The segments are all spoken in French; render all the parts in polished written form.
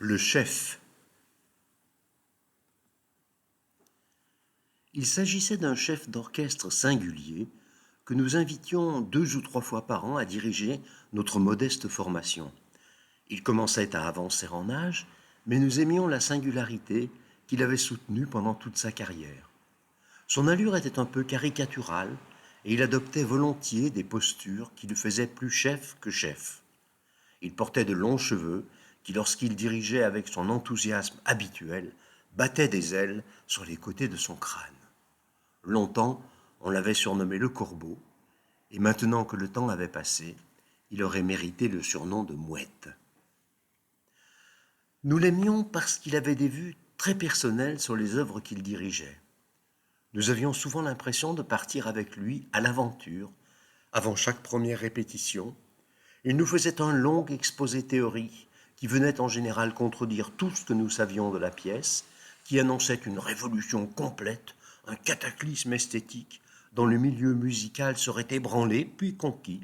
Le chef. Il s'agissait d'un chef d'orchestre singulier que nous invitions 2 ou 3 fois par an à diriger notre modeste formation. Il commençait à avancer en âge, mais nous aimions la singularité qu'il avait soutenue pendant toute sa carrière. Son allure était un peu caricaturale et il adoptait volontiers des postures qui le faisaient plus chef que chef. Il portait de longs cheveux qui, lorsqu'il dirigeait avec son enthousiasme habituel, battaient des ailes sur les côtés de son crâne. Longtemps, on l'avait surnommé le Corbeau, et maintenant que le temps avait passé, il aurait mérité le surnom de Mouette. Nous l'aimions parce qu'il avait des vues très personnelles sur les œuvres qu'il dirigeait. Nous avions souvent l'impression de partir avec lui à l'aventure, avant chaque première répétition. Il nous faisait un long exposé théorique qui venait en général contredire tout ce que nous savions de la pièce, qui annonçait une révolution complète, un cataclysme esthétique dont le milieu musical serait ébranlé puis conquis.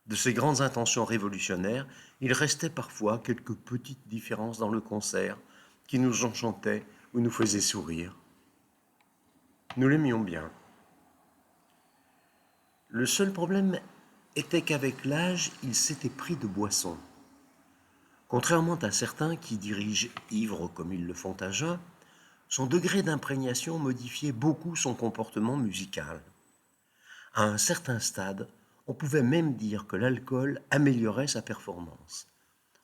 De ces grandes intentions révolutionnaires, il restait parfois quelques petites différences dans le concert qui nous enchantaient ou nous faisaient sourire. Nous l'aimions bien. Le seul problème était qu'avec l'âge, il s'était pris de boisson. Contrairement à certains qui dirigent ivres comme ils le font à jeun, son degré d'imprégnation modifiait beaucoup son comportement musical. À un certain stade, on pouvait même dire que l'alcool améliorait sa performance.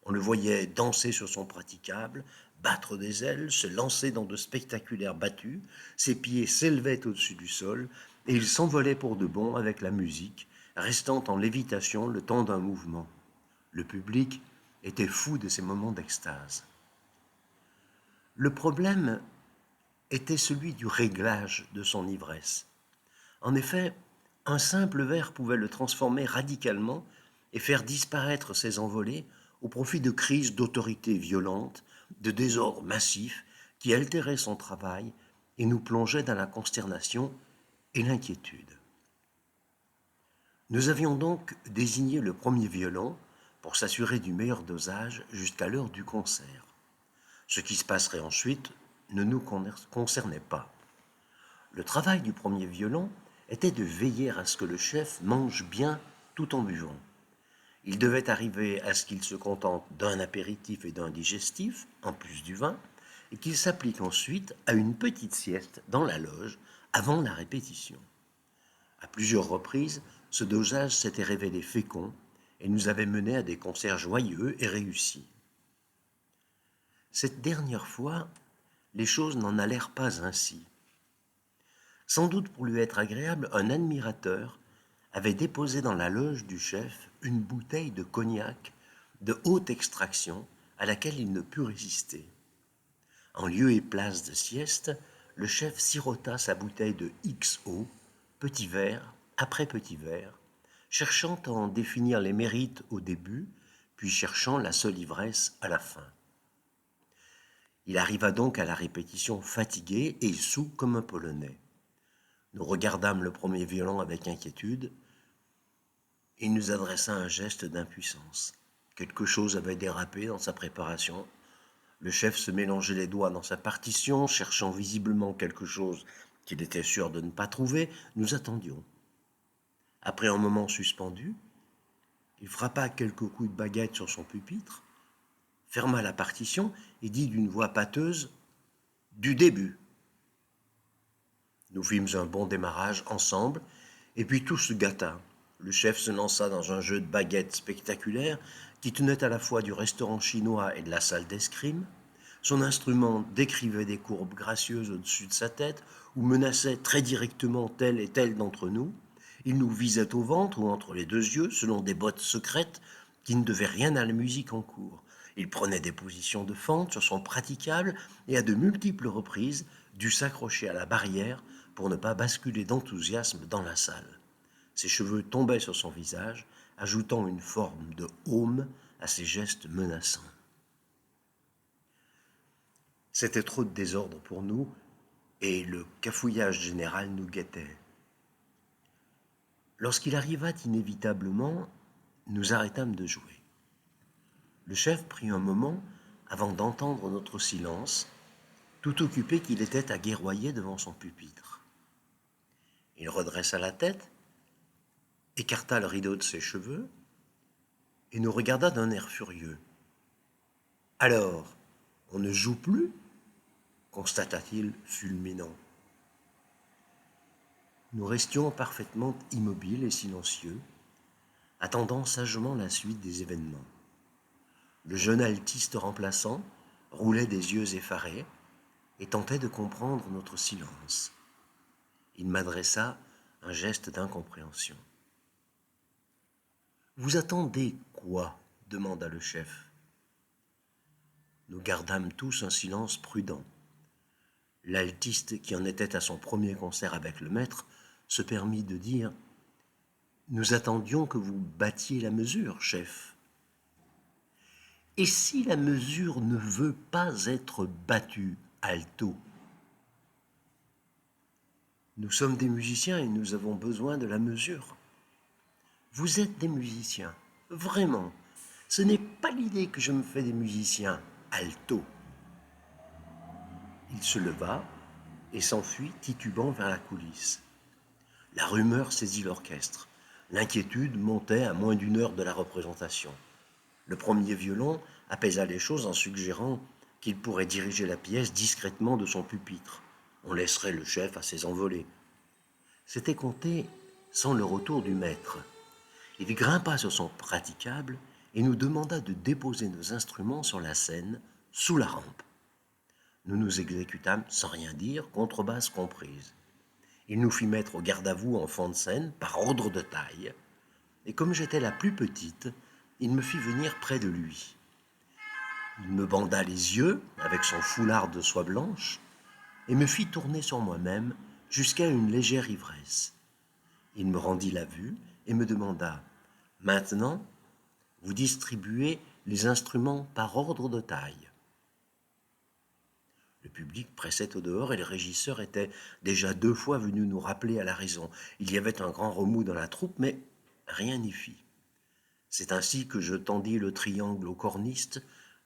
On le voyait danser sur son praticable, battre des ailes, se lancer dans de spectaculaires battues, ses pieds s'élevaient au-dessus du sol, et il s'envolait pour de bon avec la musique, restant en lévitation le temps d'un mouvement. Le public était fou de ces moments d'extase. Le problème était celui du réglage de son ivresse. En effet, un simple verre pouvait le transformer radicalement et faire disparaître ses envolées au profit de crises d'autorité violente, de désordres massifs qui altéraient son travail et nous plongeaient dans la consternation et l'inquiétude. Nous avions donc désigné le premier violon pour s'assurer du meilleur dosage jusqu'à l'heure du concert. Ce qui se passerait ensuite ne nous concernait pas. Le travail du premier violon était de veiller à ce que le chef mange bien tout en buvant. Il devait arriver à ce qu'il se contente d'un apéritif et d'un digestif, en plus du vin, et qu'il s'applique ensuite à une petite sieste dans la loge avant la répétition. À plusieurs reprises, ce dosage s'était révélé fécond et nous avait mené à des concerts joyeux et réussis. Cette dernière fois, les choses n'en allèrent pas ainsi. Sans doute pour lui être agréable, un admirateur avait déposé dans la loge du chef une bouteille de cognac de haute extraction à laquelle il ne put résister. En lieu et place de sieste, le chef sirota sa bouteille de XO, petit verre après petit verre, cherchant à en définir les mérites au début, puis cherchant la seule ivresse à la fin. Il arriva donc à la répétition fatigué et saoul comme un Polonais. Nous regardâmes le premier violon avec inquiétude. Il nous adressa un geste d'impuissance. Quelque chose avait dérapé dans sa préparation. Le chef se mélangeait les doigts dans sa partition, cherchant visiblement quelque chose qu'il était sûr de ne pas trouver. Nous attendions. Après un moment suspendu, il frappa quelques coups de baguette sur son pupitre, ferma la partition et dit d'une voix pâteuse « Du début ». Nous fîmes un bon démarrage ensemble, et puis tout se gâta. Le chef se lança dans un jeu de baguettes spectaculaire qui tenait à la fois du restaurant chinois et de la salle d'escrime. Son instrument décrivait des courbes gracieuses au-dessus de sa tête ou menaçait très directement tel et tel d'entre nous. Il nous visait au ventre ou entre les deux yeux selon des bottes secrètes qui ne devaient rien à la musique en cours. Il prenait des positions de fente sur son praticable et à de multiples reprises dut s'accrocher à la barrière pour ne pas basculer d'enthousiasme dans la salle. Ses cheveux tombaient sur son visage, ajoutant une forme de aume à ses gestes menaçants. C'était trop de désordre pour nous, et le cafouillage général nous guettait. Lorsqu'il arriva inévitablement, nous arrêtâmes de jouer. Le chef prit un moment avant d'entendre notre silence, tout occupé qu'il était à guerroyer devant son pupitre. Il redressa la tête, écarta le rideau de ses cheveux et nous regarda d'un air furieux. Alors, on ne joue plus constata-t-il fulminant. Nous restions parfaitement immobiles et silencieux, attendant sagement la suite des événements. Le jeune altiste remplaçant roulait des yeux effarés et tentait de comprendre notre silence. Il m'adressa un geste d'incompréhension. « Vous attendez quoi ?» demanda le chef. Nous gardâmes tous un silence prudent. L'altiste, qui en était à son premier concert avec le maître, se permit de dire « Nous attendions que vous battiez la mesure, chef. » « Et si la mesure ne veut pas être battue, alto ? Nous sommes des musiciens et nous avons besoin de la mesure. Vous êtes des musiciens, vraiment. Ce n'est pas l'idée que je me fais des musiciens, alto. » Il se leva et s'enfuit titubant vers la coulisse. La rumeur saisit l'orchestre. L'inquiétude montait à moins d'une heure de la représentation. Le premier violon apaisa les choses en suggérant qu'il pourrait diriger la pièce discrètement de son pupitre. On laisserait le chef à ses envolées. C'était compté sans le retour du maître. Il grimpa sur son praticable et nous demanda de déposer nos instruments sur la scène, sous la rampe. Nous nous exécutâmes sans rien dire, contrebasse comprise. Il nous fit mettre au garde-à-vous en fond de scène, par ordre de taille, et comme j'étais la plus petite, il me fit venir près de lui. Il me banda les yeux avec son foulard de soie blanche et me fit tourner sur moi-même jusqu'à une légère ivresse. Il me rendit la vue et me demanda « Maintenant, vous distribuez les instruments par ordre de taille. » Le public pressait au dehors et le régisseur était déjà 2 fois venu nous rappeler à la raison. Il y avait un grand remous dans la troupe, mais rien n'y fit. C'est ainsi que je tendis le triangle au corniste,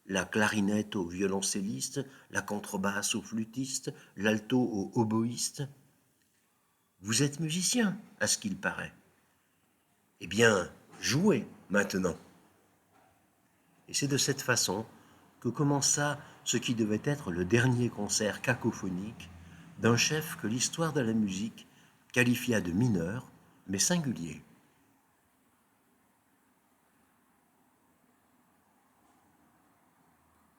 la clarinette au violoncelliste, la contrebasse au flûtiste, l'alto au oboïste. « Vous êtes musicien, à ce qu'il paraît. Eh bien, jouez maintenant. » Et c'est de cette façon que commença ce qui devait être le dernier concert cacophonique d'un chef que l'histoire de la musique qualifia de mineur, mais singulier.